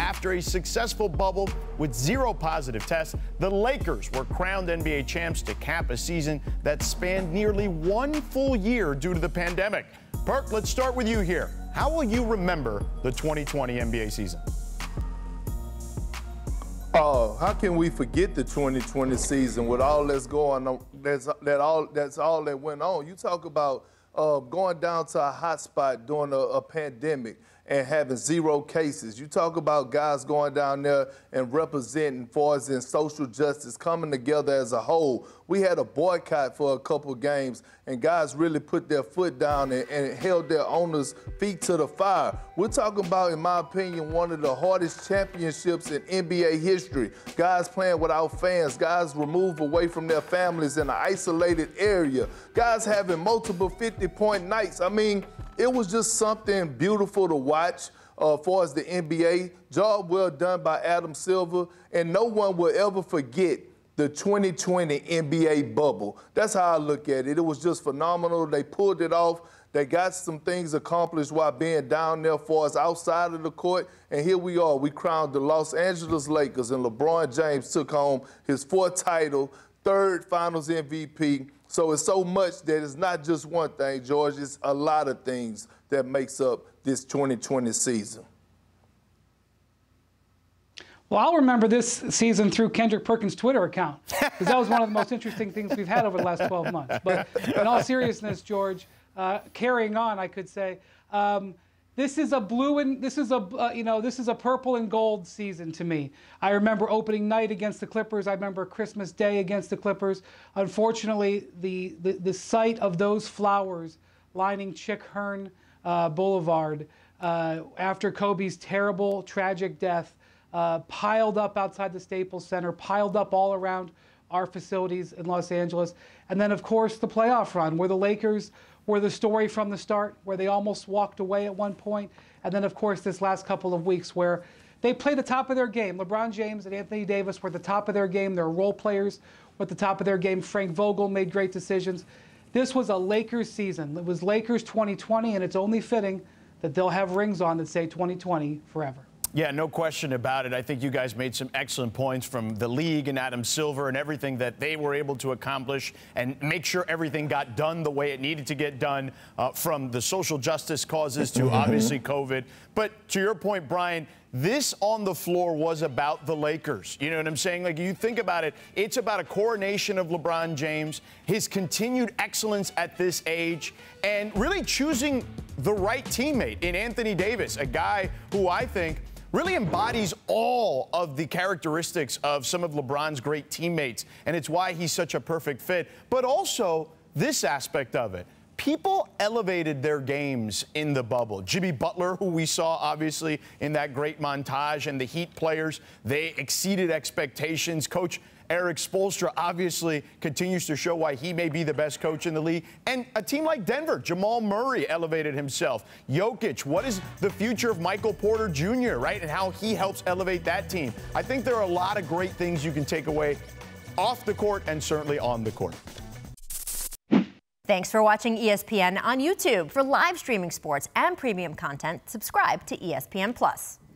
after a successful bubble with 0 positive tests, the Lakers were crowned NBA champs to cap a season that spanned nearly 1 full year due to the pandemic. Perk, let's start with you here. How will you remember the 2020 NBA season? How can we forget the 2020 season with all that's going on? That's all that went on. You talk about going down to a hot spot during a pandemic and having 0 cases. You talk about guys going down there and representing for us in social justice, coming together as a whole. We had a boycott for a couple games, and guys really put their foot down and held their owners' feet to the fire. We're talking about, in my opinion, one of the hardest championships in NBA history. Guys playing without fans, guys removed away from their families in an isolated area, guys having multiple 50-point nights. I mean, it was just something beautiful to watch for us, the NBA. Job well done by Adam Silver, and no one will ever forget the 2020 NBA bubble. That's how I look at it. It was just phenomenal. They pulled it off. They got some things accomplished while being down there for us outside of the court. And here we are. We crowned the Los Angeles Lakers, and LeBron James took home his 4th title, 3rd Finals MVP. So it's so much that it's not just one thing, George. It's a lot of things that makes up this 2020 season. Well, I'll remember this season through Kendrick Perkins' Twitter account, because that was one of the most interesting things we've had over the last 12 months. But in all seriousness, George, carrying on, I could say, this is a blue and this is a purple and gold season to me. I remember opening night against the Clippers. I remember Christmas Day against the Clippers. Unfortunately, the sight of those flowers lining Chick Hearn Boulevard after Kobe's terrible, tragic death piled up outside the Staples Center, piled up all around our facilities in Los Angeles. And then, of course, the playoff run, where the Lakers were the story from the start, where they almost walked away at one point. And then, of course, this last couple of weeks where they played the top of their game. LeBron James and Anthony Davis were at the top of their game. Their role players were at the top of their game. Frank Vogel made great decisions. This was a Lakers season. It was Lakers 2020, and it's only fitting that they'll have rings on that say 2020 forever. Yeah, no question about it. I think you guys made some excellent points from the league and Adam Silver and everything that they were able to accomplish and make sure everything got done the way it needed to get done, from the social justice causes to obviously COVID. But to your point, Brian, this on the floor was about the Lakers. You know what I'm saying? Like, you think about it, it's about a coronation of LeBron James, his continued excellence at this age, and really choosing the right teammate in Anthony Davis, a guy who I think really embodies all of the characteristics of some of LeBron's great teammates, and it's why he's such a perfect fit. But also this aspect of it. People elevated their games in the bubble. Jimmy Butler, who we saw obviously in that great montage, and the Heat players, they exceeded expectations. Coach Eric Spoelstra obviously continues to show why he may be the best coach in the league. And a team like Denver, Jamal Murray elevated himself. Jokic, what is the future of Michael Porter Jr., right, and how he helps elevate that team? I think there are a lot of great things you can take away off the court and certainly on the court. Thanks for watching ESPN on YouTube. For live streaming sports and premium content, subscribe to ESPN+.